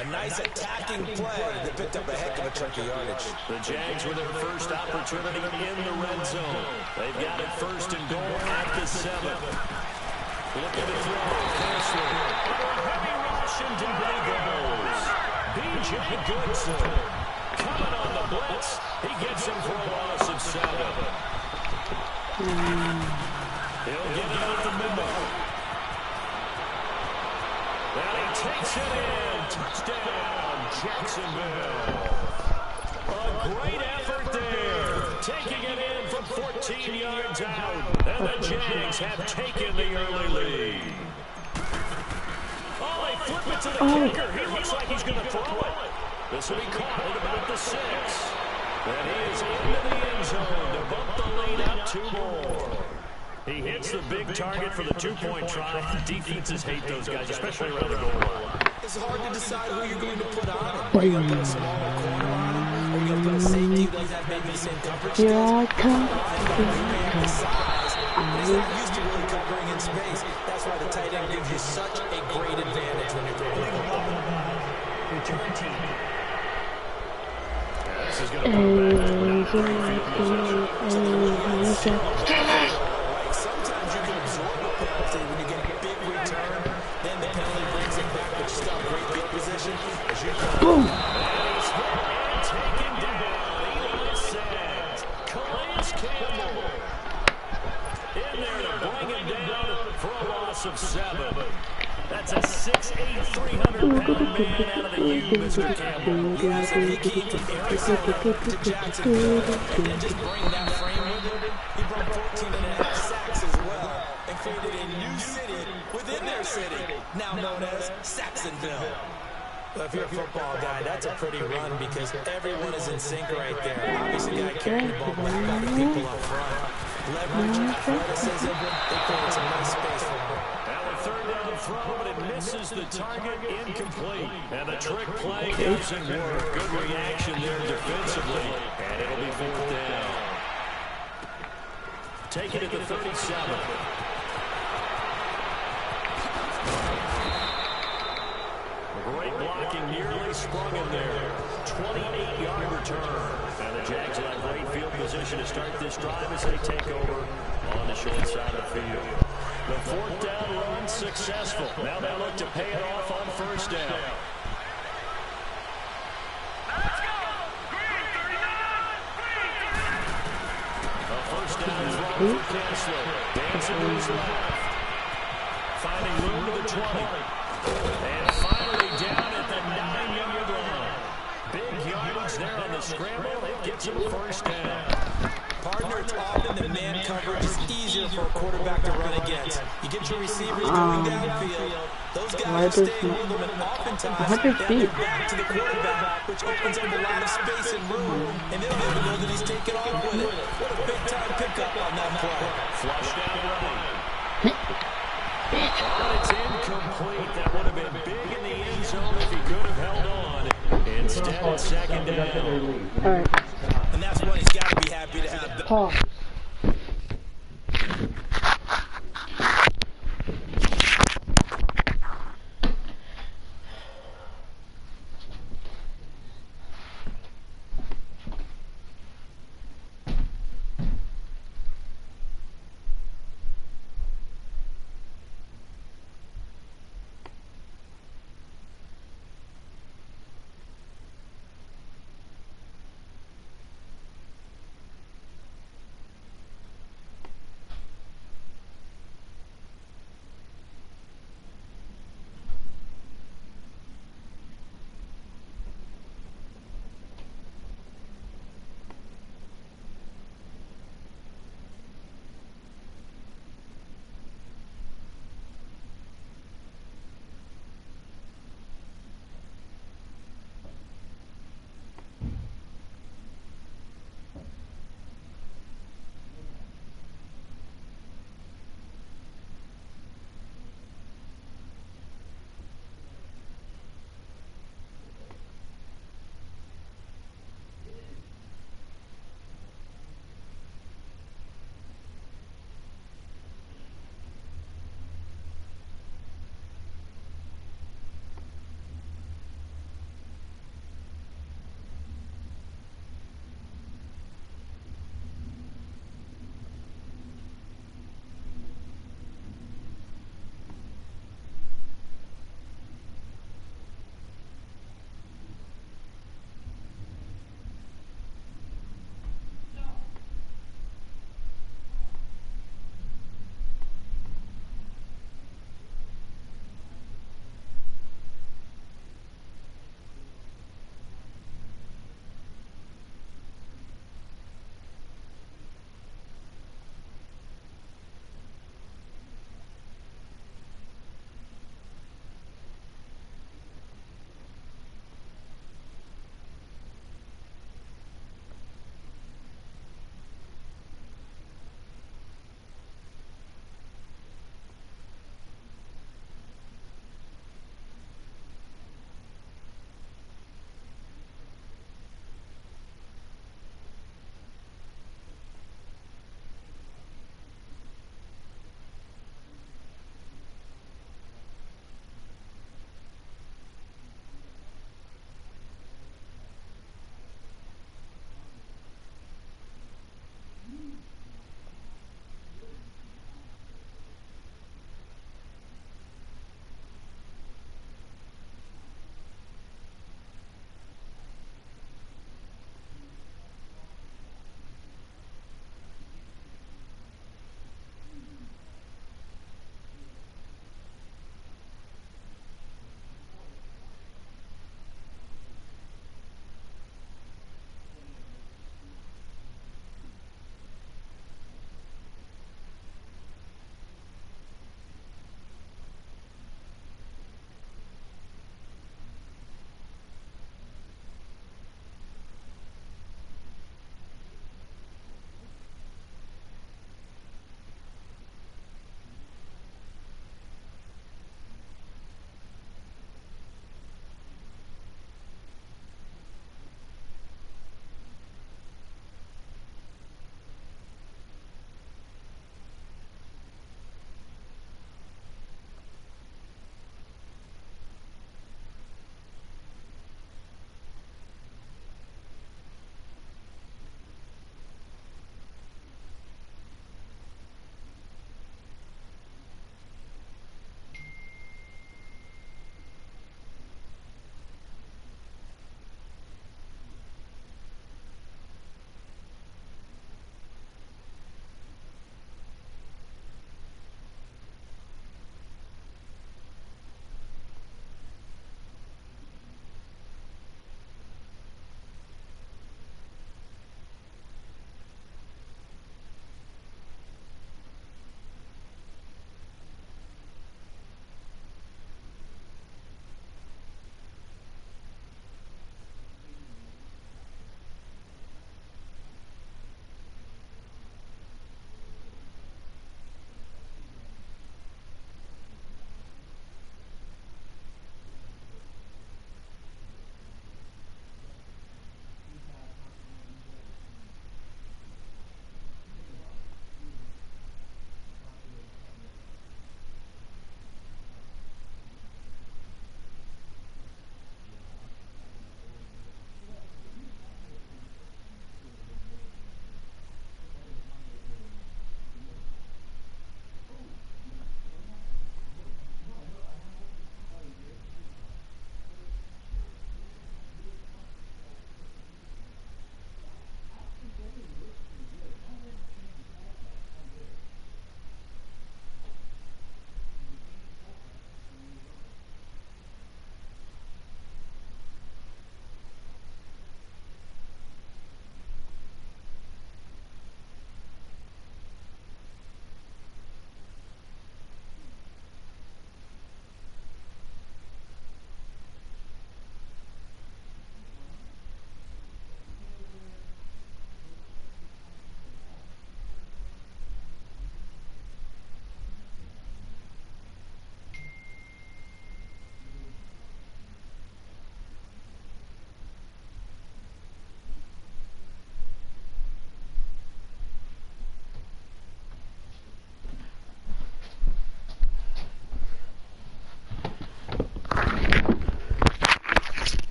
A nice attacking play that picked up a heck of a chunk of yardage. The Jags with their first opportunity in the red zone. They've got it first and goal at the 7. Looking to throw. Kessler. Heavy rush and down he goes. B.J. Goodson. Coming on the blitz. He gets him for a loss of 7. He'll get it out the middle. And he takes it in. Touchdown, Jacksonville. A great effort there. Taking it in from 14 yards out. And the Jags have taken the early lead. Oh, they flip it to the kicker. He looks like he's going to throw it. This will be caught at about the 6. And he is into the end zone to bump the lead up 2 more. He hits the big target for the 2-point try. Defenses hate those guys, especially around the goal line. It's hard to decide who you're going to put on him. Are you going to put a smaller corner on him? Or are you going to put a safety who doesn't have maybe the same coverage? Here I come. He's not used to really covering in space. That's why the tight end gives you such a great advantage when you're throwing the ball. Return team. This is going to put back to sometimes you can absorb a penalty when you get a big return. Then the penalty brings it back, but you still have great field position. Boom! Taken down. Eli says, Calais Campbell. In there to bring him down for a loss of 7. That's a 6'8", 300-pound man out of the U, Mr. Campbell. Yes, and he came from Arizona to Jacksonville and just bring that frame with him. He brought 14.5 sacks as well and created a new city within their city, now known as Saxonville. Well, if you're a football guy, that's a pretty run because everyone is in sync right there. Obviously, the guy carrying the ball back by the people up front. Leverage, athleticism, they created some nice space for him. Now a third down throw, but it misses the target, incomplete. And the trick play doesn't work. Good reaction there defensively, and it'll be 4th down. Take it at the 37. Great blocking, nearly sprung him there. 28-yard return. And the Jags will have great field position to start this drive as they take over on the short side of the field. The 4th down run successful. Now they look to pay it off on 1st down. Let's go! Green 39! A 1st down throw for Kessler. Dancing to his left. Finding room to the 20. And finally down at the 9-yard line. Big yardage there on the scramble. It gets him 1st down. Partner, it's often that man coverage is easier for a quarterback to run against. You get your receivers going downfield. Those guys will stay with them, and oftentimes they have their back to the quarterback, which opens up a lot of space and room, and they don't even know that he's taking off with it. What a big-time pickup on that play. Flush down right. But it's incomplete. That would have been big in the end zone if he could have held on. Instead, it's 2nd down. All right. And that's when he's got to be happy to have the Pause.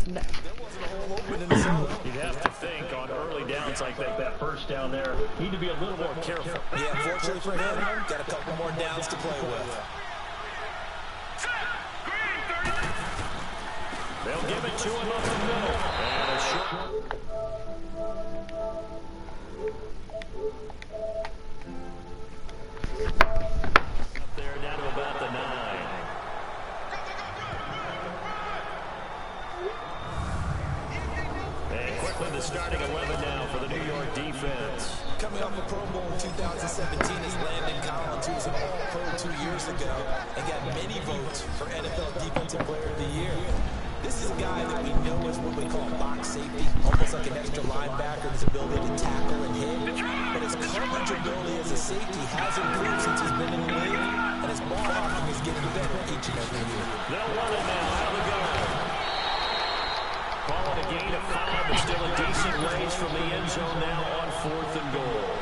You'd have to think on early downs like that first down there, need to be a little more careful. Yeah, unfortunately for him, got a couple more downs to play with. They'll give it to him up the middle. And a short. Up there down to about the 9. And quickly the starting 11 now for the New York defense. Coming off a Pro Bowl in 2017 is Landon Collins, who was an All-Pro 2 years ago and got many votes for NFL Defensive Player of the Year. This is a guy that we know is what we call box safety, almost like an extra linebacker, his ability to tackle and hit. But his coverage ability as a safety has improved since he's been in the league, and his ball hawking is getting better each and every year. They'll run it now. Out we go. Calling a gain of 5, but still a decent range from the end zone now on 4th and goal.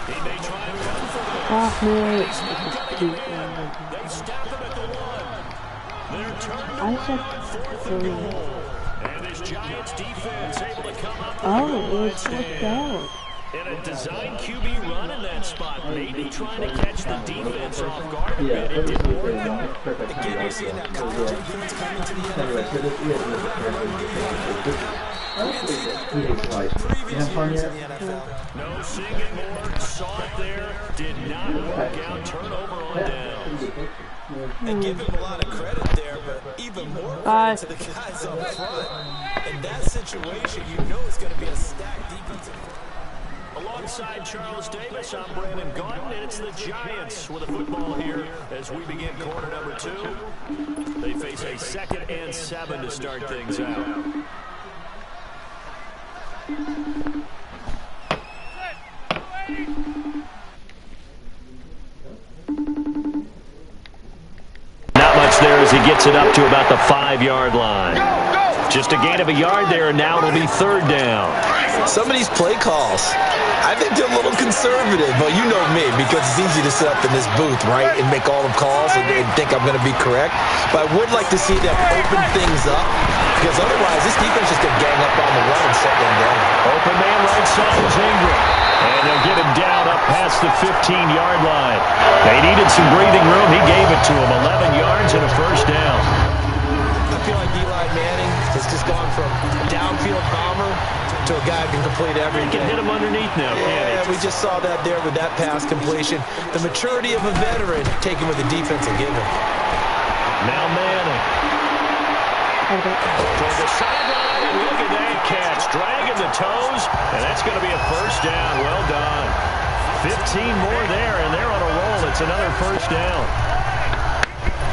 He may try and run for it. They stop him at the 1. They're turned around 4th and goal. And this Giants defense able to come up with a stand. And a design QB run in that spot, maybe trying to catch the defense off guard a bit. It didn't work though. Again, you're seeing that college defense coming to the NFL. No singing more, saw it there, did not work out, turnover on downs. And give him a lot of credit there, but even more credit to the guys up front. In that situation, you know it's going to be a stacked defensive front. Alongside Charles Davis, I'm Brandon Gaudin, and it's the Giants with a football here as we begin quarter number 2. They face a 2nd and 7 to start things out. Not much there as he gets it up to about the 5-yard line. Just a gain of a yard there, and now it'll be 3rd down. Some of these play calls, I think they're a little conservative, but you know me, because it's easy to sit up in this booth, right, and make all the calls and think I'm going to be correct. But I would like to see them open things up, because otherwise this defense just going to gang up on the run and shut them down. Open man right side is Ingram. And they'll get him down up past the 15-yard line. They needed some breathing room. He gave it to him. 11 yards and a 1st down. I feel like Eli Manning has just gone from downfield bomber to a guy who can complete everything. He can hit him underneath now, yeah, we just saw that there with that pass completion. The maturity of a veteran taken with the defense will give him. Now Manning. Toward the sideline, and look at that catch. Dragging the toes, and that's going to be a 1st down. Well done. 15 more there, and they're on a roll. It's another 1st down.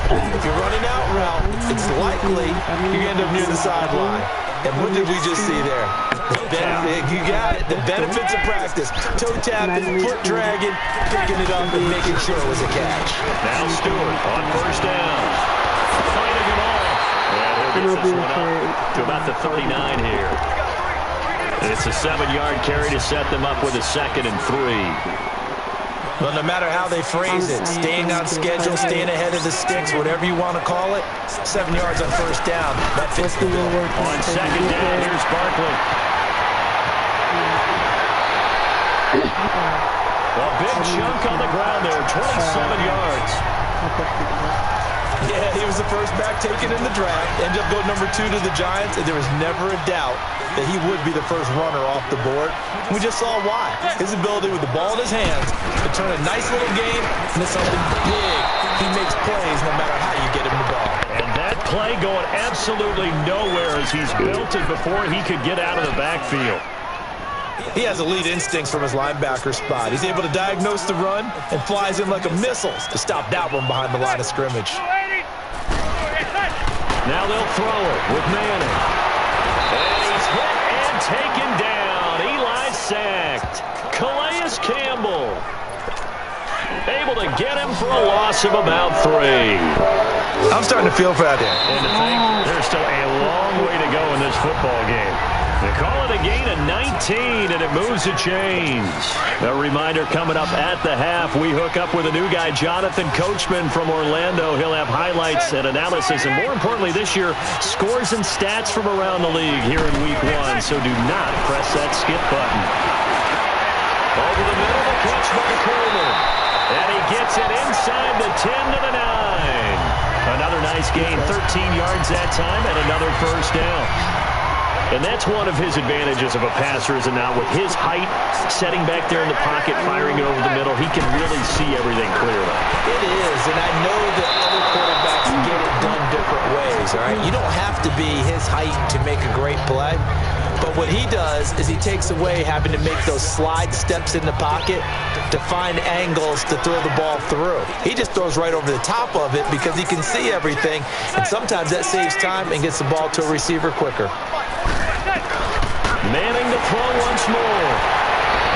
If you're running out route, it's likely you end up near the sideline. And what did we just see there? The benefit, you got it. The benefits of practice. Toe tapping, foot dragging, picking it up, and making sure it was a catch. Now Stewart on 1st down. Fighting it all. And he'll get this one up to about the 39 here. And it's a 7-yard carry to set them up with a 2nd and 3. Well, no matter how they phrase it, staying on schedule, staying ahead of the sticks, whatever you want to call it, 7 yards on 1st down. That fits the bill. On 2nd down, here's Barkley. A big chunk on the ground there, 27 yards. Yeah, he was the first back taken in the draft. Ended up going number 2 to the Giants, and there was never a doubt that he would be the first runner off the board. We just saw why. His ability with the ball in his hands to turn a nice little game into something big. He makes plays no matter how you get him the ball. And that play going absolutely nowhere as he's built it before he could get out of the backfield. He has elite instincts from his linebacker spot. He's able to diagnose the run and flies in like a missile to stop that one behind the line of scrimmage. Now they'll throw it with Manning. And he's hit and taken down. Eli sacked. Calais Campbell able to get him for a loss of about 3. I'm starting to feel for that. And to think there's still a long way to go in this football game. They call it a gain of 19, and it moves a change. A reminder coming up at the half, we hook up with a new guy, Jonathan Coachman from Orlando. He'll have highlights and analysis, and more importantly this year, scores and stats from around the league here in Week 1. So do not press that skip button. Over the middle, the catch by Coleman. And he gets it inside the 10 to the 9. Another nice gain, 13 yards that time, and another first down. And that's one of his advantages of a passer, is now with his height, setting back there in the pocket, firing it over the middle, he can really see everything clearly. It is, and I know that other quarterbacks get it done different ways, all right? You don't have to be his height to make a great play. But what he does is he takes away having to make those slide steps in the pocket to find angles to throw the ball through. He just throws right over the top of it because he can see everything, and sometimes that saves time and gets the ball to a receiver quicker. Manning to throw once more.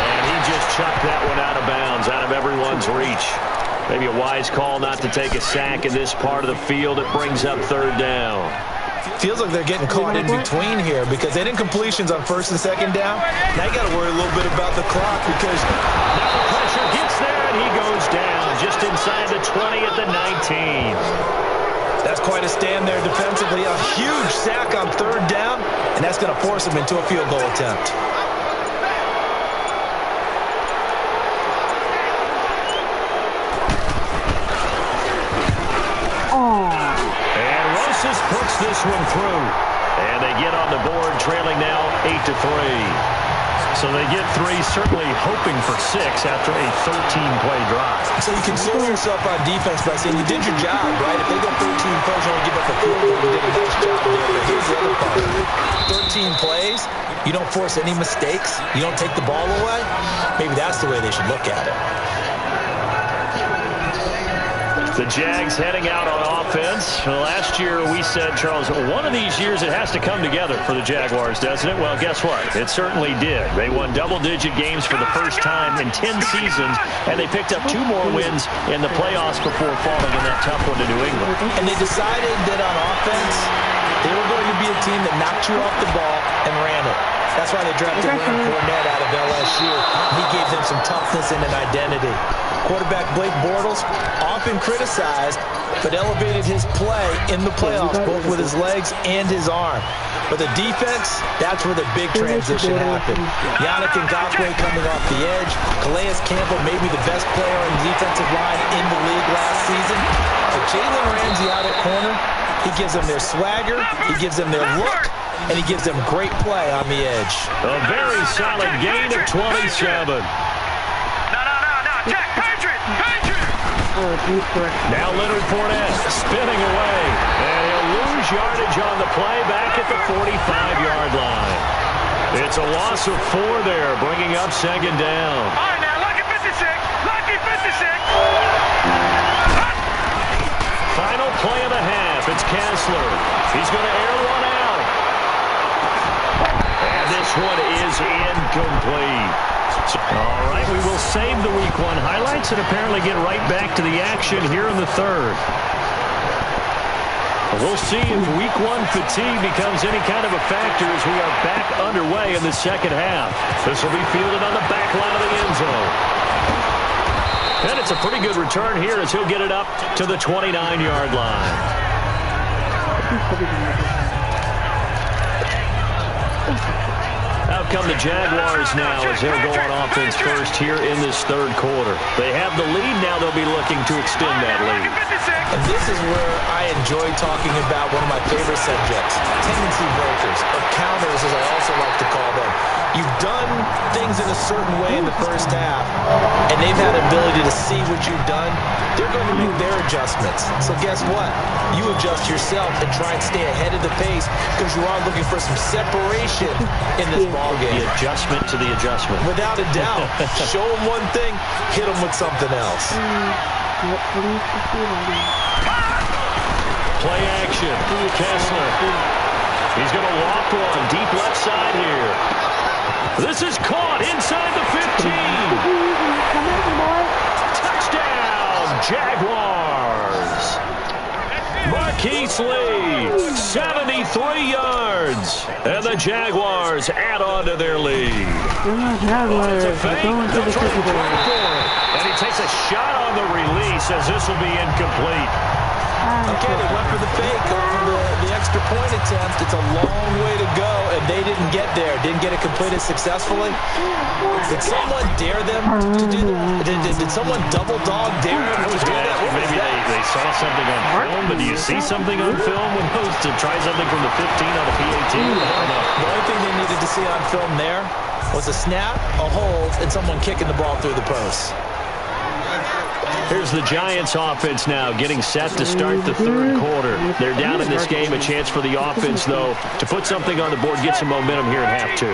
And he just chucked that one out of bounds, out of everyone's reach. Maybe a wise call not to take a sack in this part of the field. It brings up third down. Feels like they're getting caught in between here because they didn't completions on first and second down. Now you got to worry a little bit about the clock because now the pressure gets there and he goes down just inside the 20 at the 19. That's quite a stand there defensively. A huge sack on third down, and that's going to force him into a field goal attempt. And Rosas puts this one through. And they get on the board, trailing now 8-3. So they get 3, certainly hoping for 6 after a 13-play drive. So you console yourself on defense by saying you did your job, right? If they go 13 plays, you only give up a field goal. You did a nice job there. But here's the other part. 13 plays, you don't force any mistakes. You don't take the ball away. Maybe that's the way they should look at it. The Jags heading out on offense. Last year we said, Charles, one of these years it has to come together for the Jaguars, doesn't it? Well, guess what? It certainly did. They won double-digit games for the first time in 10 seasons, and they picked up 2 more wins in the playoffs before falling in that tough one to New England. And they decided that on offense, they were going to be a team that knocked you off the ball and ran it. That's why they drafted Leonard Fournette out of LSU. He gave them some toughness and an identity. Quarterback Blake Bortles, often criticized, but elevated his play in the playoffs, both with his legs and his arm. But the defense, that's where the big transition happened. Yannick Ngakoue coming off the edge. Calais Campbell, maybe the best player on the defensive line in the league last season. But Jalen Ramsey out at corner, he gives them their swagger, he gives them their look, and he gives them great play on the edge. A very solid gain of 27. Jack, Patriot! Now Leonard Fournette spinning away. And he'll lose yardage on the play back at the 45-yard line. It's a loss of 4 there, bringing up second down. All right, now, lucky 56. Lucky 56. Final play of the half. It's Kessler. He's going to air one out. And this one is incomplete. All right, we will save the Week 1 highlights and apparently get right back to the action here in the third. We'll see if Week 1 fatigue becomes any kind of a factor as we are back underway in the second half. This will be fielded on the back line of the end zone. And it's a pretty good return here as he'll get it up to the 29-yard line. Out come the Jaguars now as they'll go on offense first here in this third quarter. They have the lead. Now they'll be looking to extend that lead. And this is where I enjoy talking about one of my favorite subjects, tendency breakers, or counters as I also like to call them. You've done things in a certain way in the first half, and they've had an ability to see what you've done. They're going to make their adjustments. So guess what? You adjust yourself and try and stay ahead of the pace because you are looking for some separation in this ballgame. The adjustment to the adjustment. Without a doubt. Show them one thing, hit them with something else. Play action. Kessler. He's going to walk one deep left side here. This is caught inside the 15. Touchdown, Jaguars. Marquise Lee, 73 yards. And the Jaguars add on to their lead. Jaguars are going to the Super Bowl. And he takes a shot on the release as this will be incomplete. Okay, they went for the fake on the extra point attempt. It's a long way to go, and they didn't get there. Didn't get it completed successfully. Did someone dare them to do that? Did someone double dog dare them to do that? Maybe they saw something on film, but do you see something on film when those to try something from the 15 on the PAT? The only thing they needed to see on film there was a snap, a hold, and someone kicking the ball through the post. Here's the Giants offense now getting set to start the third quarter. They're down in this game. A chance for the offense, though, to put something on the board, get some momentum here in half two.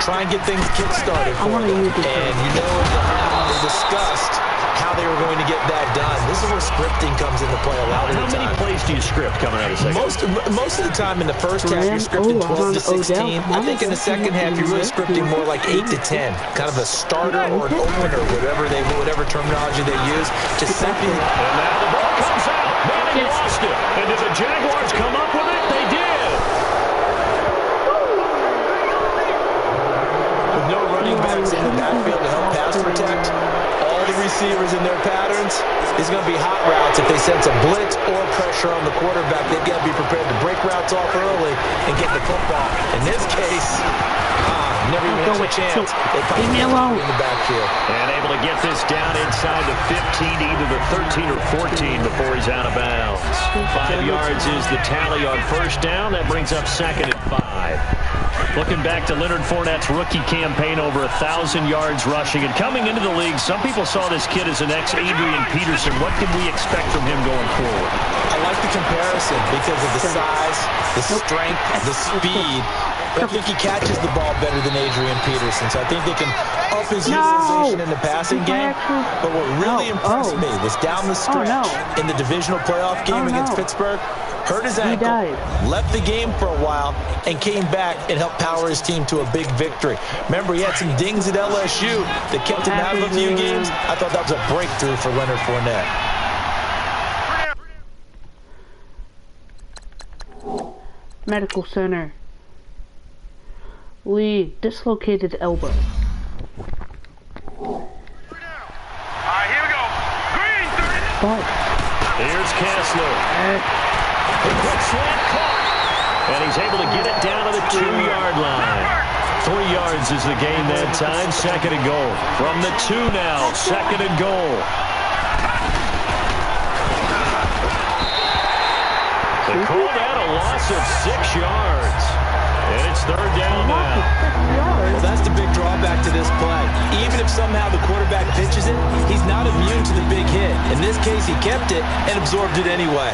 Try and get things kick-started for them. And you know in the half they discussed how they were going to get that done. This is where scripting comes into play a lot of the time. How many plays do you script coming out of the second? Most of the time in the first half, you're scripting 12 to 16. I think in the second half, you're really scripting more like 8 to 10. Kind of a starter or an opener, whatever terminology they use. Just simply... And now the ball comes out. Madden lost it. And did the Jaguars come up with it? They did. With no running backs in the backfield to help pass protect, receivers in their patterns, these are going to be hot routes. If they sense a blitz or pressure on the quarterback, they've got to be prepared to break routes off early and get the football. In this case, never even had a chance. They leave me alone in the backfield. And able to get this down inside the 15, either the 13 or 14 before he's out of bounds. 5 yards is the tally on first down. That brings up second and 5. Looking back to Leonard Fournette's rookie campaign, over 1,000 yards rushing. And coming into the league, some people saw this kid as an ex-Adrian Peterson. What can we expect from him going forward? I like the comparison because of the size, the strength, the speed. But I think he catches the ball better than Adrian Peterson. So I think they can up his utilization in the passing game. But what really impressed me was down the stretch in the divisional playoff game against Pittsburgh. Hurt his ankle, left the game for a while, and came back and helped power his team to a big victory. Remember, he had some dings at LSU that kept him out of a few games. I thought that was a breakthrough for Leonard Fournette. Medical center. Lee, dislocated elbow. All right, here we go. Green, 30. But here's Kessler. Slant caught. And he's able to get it down to the 2-yard line. 3 yards is the gain that time. Second and goal. From the 2 now. Second and goal. They called out a loss of 6 yards. And it's third down now. Well, that's the big drawback to this play. Even if somehow the quarterback pitches it, he's not immune to the big hit. In this case, he kept it and absorbed it anyway.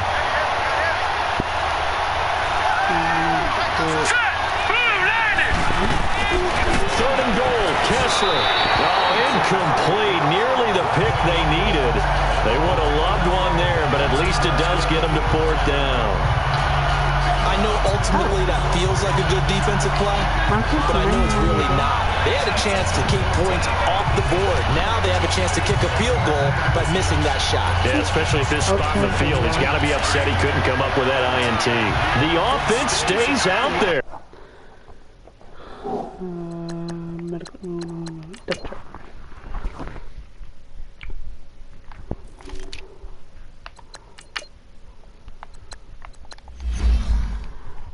Third and goal, Kessler. Oh, incomplete. Nearly the pick they needed. They would have loved one there, but at least it does get them to 4th down. I know ultimately that feels like a good defensive play, but I know it's really not. They had a chance to keep points off the board. Now they have a chance to kick a field goal by missing that shot. Yeah, especially if this spot in the field. He's got to be upset he couldn't come up with that INT. The offense stays out there.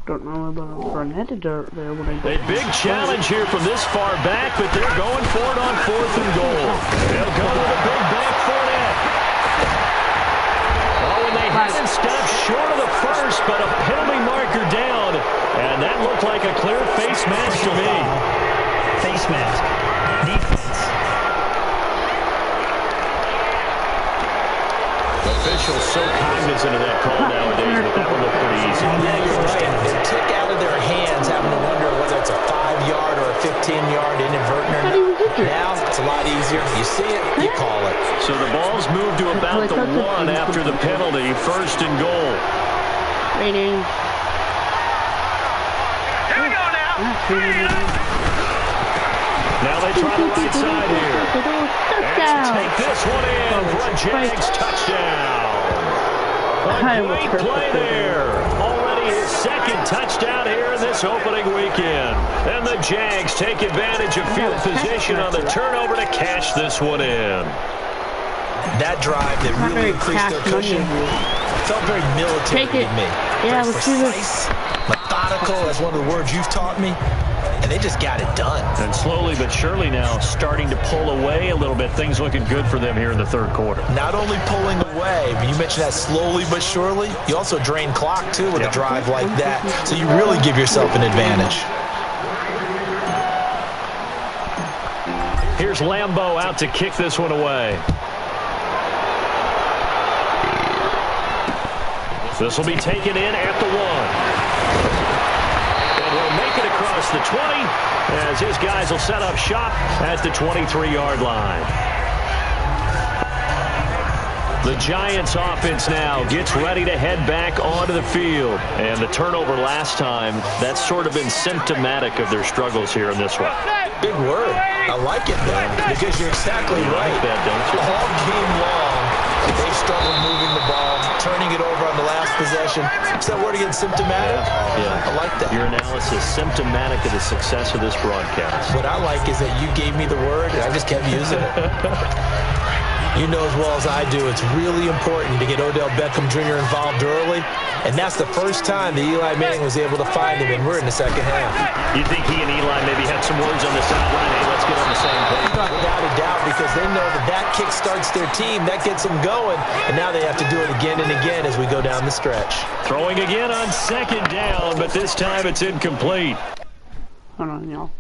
Don't know about Fournette there when I go. A big challenge here from this far back, but they're going for it on 4th and goal. They'll go with a big back Fournette. Oh, and they hadn't stopped short of the first, but a penalty marker down. And that looked like a clear face mask to me. Face mask. Defense. Officials so cognizant of that call nowadays, but that one looked pretty easy. Yeah, you're right. They took out of their hands having to wonder whether it's a 5-yard or a 15-yard inadvertent or not. Now it's a lot easier. You see it, you call it. So the ball's moved to about the 1 after the penalty. 1st and goal. Rating. Here we go now. Now they try the right side here. And take this one in for a Jags touchdown. great play there. Already his second touchdown here in this opening weekend. And the Jags take advantage of field position on the turnover to cash this one in. That drive that really increased their cushion felt very military to me. Yeah, very let's do precise, methodical. That's one of the words you've taught me. And they just got it done. And slowly but surely now starting to pull away a little bit. Things looking good for them here in the third quarter. Not only pulling away, but you mentioned that slowly but surely. You also drain clock, too, with a drive like that. So you really give yourself an advantage. Here's Lambeau out to kick this one away. This will be taken in at the 1. He'll make it across the 20 as his guys will set up shop at the 23-yard line. The Giants offense now gets ready to head back onto the field. And the turnover last time, that's sort of been symptomatic of their struggles here in this one. Big word. I like it, though, because you're exactly right. Like that, don't you? All game long, they've struggled moving the ball, turning it over on the last possession. Is that word again, symptomatic? Yeah. I like that. Your analysis, symptomatic of the success of this broadcast. What I like is that you gave me the word, and I just kept using it. You know as well as I do, it's really important to get Odell Beckham Jr. involved early, and that's the first time that Eli Manning was able to find him, and we're in the second half. You think he and Eli maybe had some words on the sideline? Hey, let's get on the same page. Without a doubt, because they know that that kick starts their team, that gets them going, and now they have to do it again and again as we go down the stretch. Throwing again on second down, but this time it's incomplete. Hold on, y'all.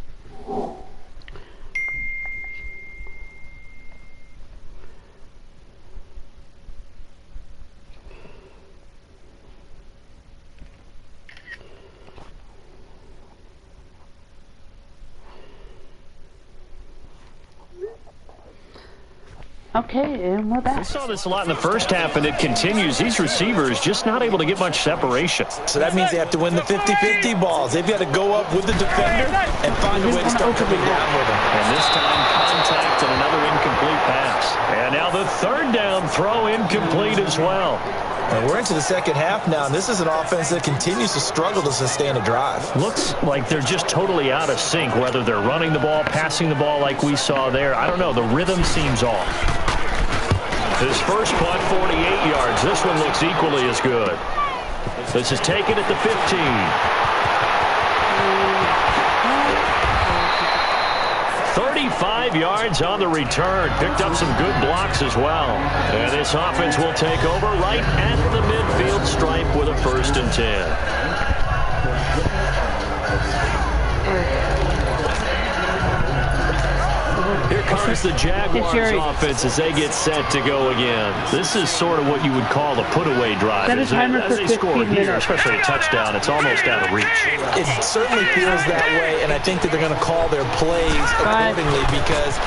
Okay, and we're back. We saw this a lot in the first half, and it continues. These receivers just not able to get much separation. So that means they have to win the 50-50 balls. They've got to go up with the defender and find a way to start coming down with them. And this time, contact and another incomplete pass. And now the third down throw incomplete as well. And we're into the second half now, and this is an offense that continues to struggle to sustain a drive. Looks like they're just totally out of sync, whether they're running the ball, passing the ball like we saw there. I don't know. The rhythm seems off. His first punt, 48 yards. This one looks equally as good. This is taken at the 15. 35 yards on the return. Picked up some good blocks as well. And this offense will take over right at the midfield stripe with a 1st and 10. Here comes the Jaguars offense as they get set to go again. This is sort of what you would call the put-away drive. As they score here, especially a touchdown, it's almost out of reach. It certainly feels that way, and I think that they're going to call their plays accordingly because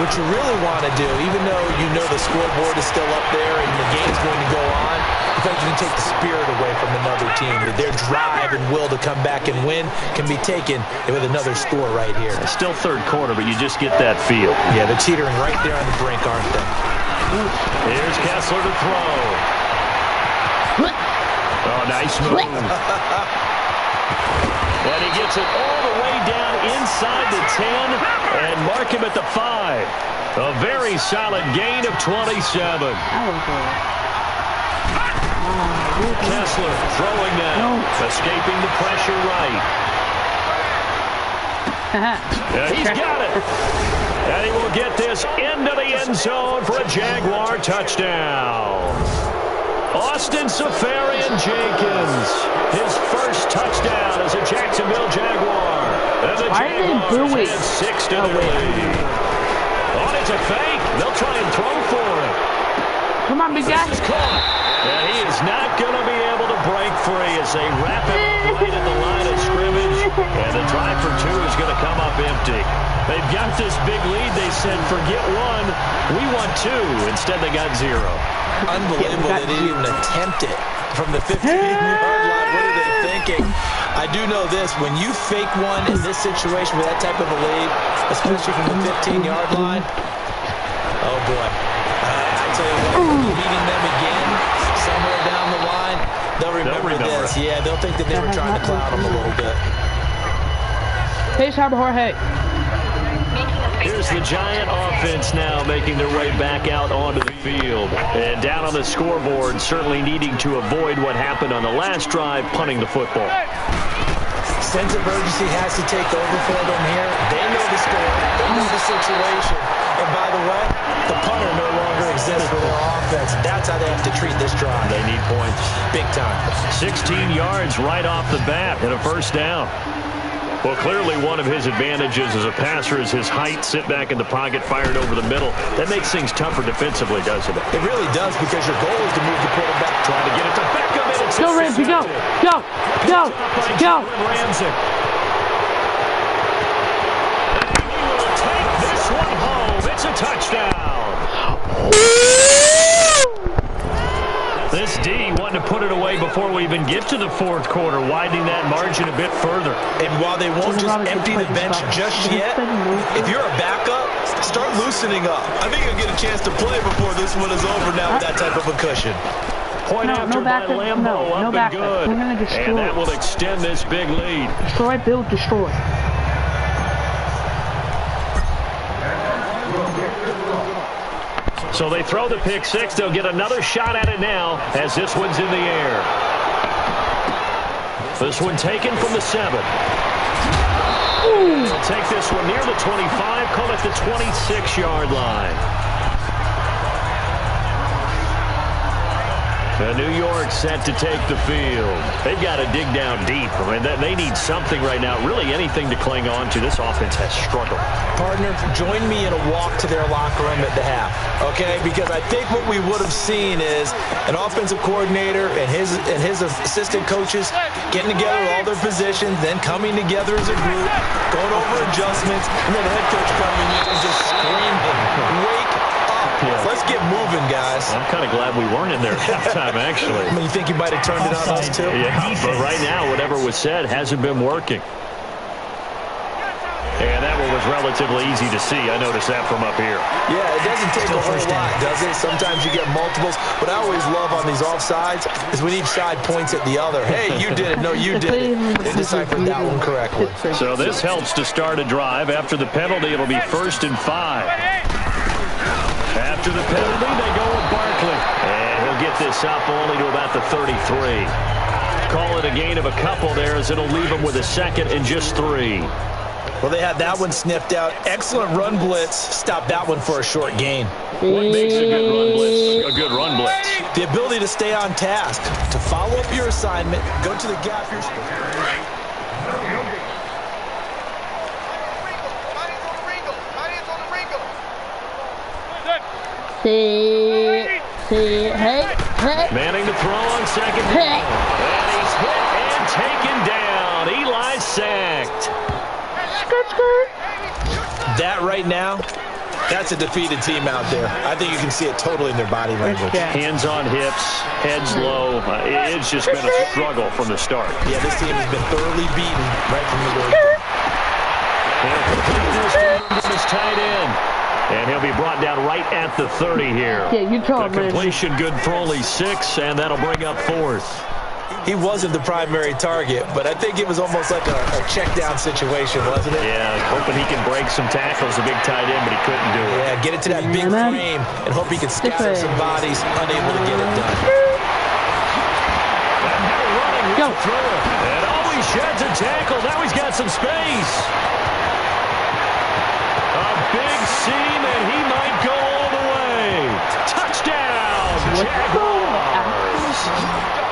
what you really want to do, even though you know the scoreboard is still up there and the game's going to go on, I think you can take the spirit away from another team. That their drive and will to come back and win can be taken with another score right here. It's still third quarter, but you just get that feel. Yeah, they're teetering right there on the brink, aren't they? Here's Kessler to throw. Oh, nice move. And he gets it all the way down inside the 10 and mark him at the 5. A very solid gain of 27. Kessler throwing now, escaping the pressure right. And he's got it. And he will get this into the end zone for a Jaguar touchdown. Austin Safarian-Jenkins, his first touchdown as a Jacksonville Jaguar. And the Jaguars had 6 to the lead. Oh, it's a fake. They'll try and throw for it. Come on, big guy. This is caught. And he is not going to be able to break free as they wrap him up right at the line of scrimmage. And the try for 2 is going to come up empty. They've got this big lead. They said, forget 1. We want 2. Instead, they got 0. Unbelievable they didn't even attempt it from the 15-yard line. What are they thinking? I do know this. When you fake one in this situation with that type of a lead, especially from the 15-yard line, oh, boy. I tell you what, meeting them again somewhere down the line. They'll remember this. it. Yeah, they'll think that they were trying to clown him a little bit. Pace hard, Jorge. Here's the Giant offense now making their way back out onto the field. And down on the scoreboard, certainly needing to avoid what happened on the last drive, punting the football. Sense of urgency has to take over for them here. They know the score. They know the situation. And by the way, the punter no longer exists for their offense. That's how they have to treat this drive. They need points. Big time. 16 yards right off the bat and a first down. Well, clearly one of his advantages as a passer is his height. Sit back in the pocket, fired over the middle. That makes things tougher defensively, doesn't it? It really does, because your goal is to move the quarterback. Trying to get it to Beckham. Go, Ramsey, go! Go! Go! Go! Ramsey. He will take this one home. It's a touchdown. This D wanting to put it away before we even get to the fourth quarter, widening that margin a bit further. And while they won't just empty the bench just yet, if you're a backup, start loosening up. I think you'll get a chance to play before this one is over now with that type of a cushion. Point after by Lambo, up and good. We're gonna destroy. And that will extend this big lead. Destroy, build, destroy. So they throw the pick six. They'll get another shot at it now as this one's in the air. This one taken from the 7. They'll take this one near the 25, call it the 26-yard line. New York set to take the field. They've got to dig down deep. I mean, they need something right now, really anything to cling on to. This offense has struggled. Partner, join me in a walk to their locker room at the half, okay? Because I think what we would have seen is an offensive coordinator and his assistant coaches getting together with all their positions, then coming together as a group, going over adjustments, and then the head coach coming in and just screaming, wake up. Yeah. Let's get moving, guys. I'm kind of glad we weren't in there at halftime, actually. I mean, you think you might have turned it on us, too? Yeah, but right now, whatever was said hasn't been working. And that one was relatively easy to see. I noticed that from up here. Yeah, it doesn't take a whole lot, does it? Sometimes you get multiples. What I always love on these offsides is when each side points at the other. Hey, you did it. No, you did it. They deciphered that one correctly. So this helps to start a drive. After the penalty, it'll be 1st and 5. After the penalty, they go with Barkley. And he'll get this up only to about the 33. Call it a gain of a couple there, as it'll leave him with a 2nd and just 3. Well, they had that one sniffed out. Excellent run blitz. Stop that one for a short gain. What makes a good run blitz? A good run blitz. The ability to stay on task, to follow up your assignment, go to the gap you're Hey. Manning to throw on 2nd down. And he's hit and taken down. Eli sacked. That right now, that's a defeated team out there. I think you can see it totally in their body language. Hands on hips, heads low. It's just been a struggle from the start. Yeah, this team has been thoroughly beaten right from the word. This tight end. And he'll be brought down right at the 30 here. Yeah, you told the me. Completion good for only 6, and that'll bring up 4th. He wasn't the primary target, but I think it was almost like a check-down situation, wasn't it? Yeah, hoping he can break some tackles, a big tight end, but he couldn't do it. Yeah, get it to that big frame and hope he can scatter some bodies, unable to get it done. Go. And always sheds a tackle. Now he's got some space. A big seam, and he might go all the way. Touchdown, Jaguars.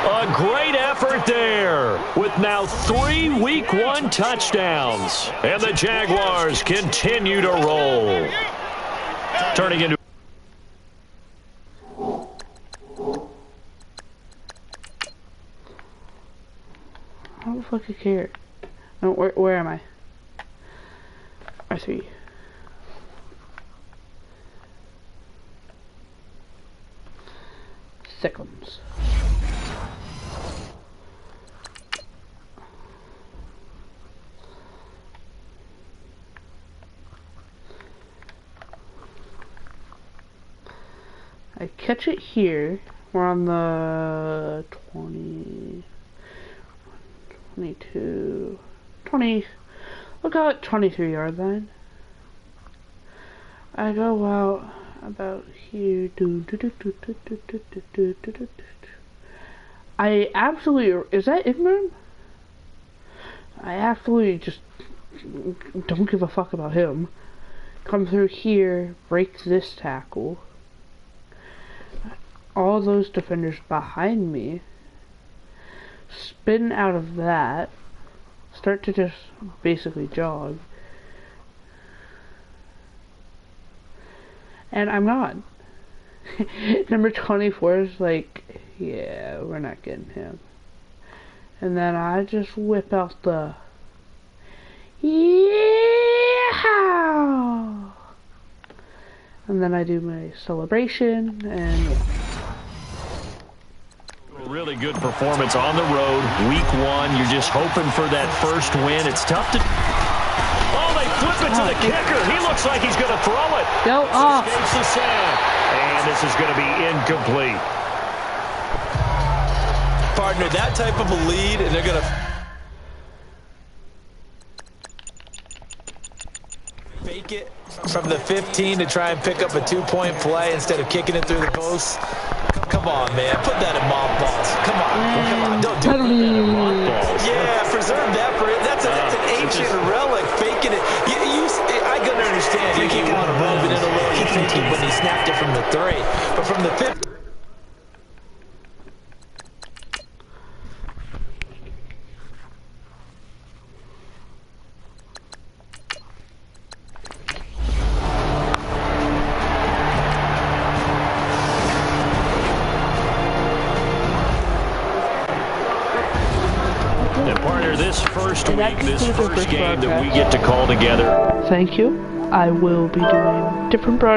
A great effort there with now 3 Week 1 touchdowns. And the Jaguars continue to roll. Turning into How the fuck you care? No, where am I? I see. Seconds. I catch it here. We're on the 20. 22, 20, look out, 23-yard line. I go out about here. I absolutely, is that Ingram? I absolutely just don't give a fuck about him. Come through here, break this tackle. All those defenders behind me. Spin out of that. Start to just basically jog. And I'm not. Number 24 is like, yeah, we're not getting him. And then I just whip out the yeah, and then I do my celebration, and yeah. Really good performance on the road. Week 1, you're just hoping for that first win. It's tough to... Oh, they flip it to the kicker. He looks like he's going to throw it. Go off. Escapes the sand. And this is going to be incomplete. Partner, that type of a lead, and they're going to fake it from the 15 to try and pick up a 2-point play instead of kicking it through the post. Come on, man. Put that in mothballs. Come on. Don't do that. Yeah, preserve that for it. That's an ancient relic. Faking it. I couldn't understand. You keep want to move it in a little. You think when he snapped it from the 3. But from the 15. This first week, this first game that we get to call together. Thank you. I will be doing different broadcasts.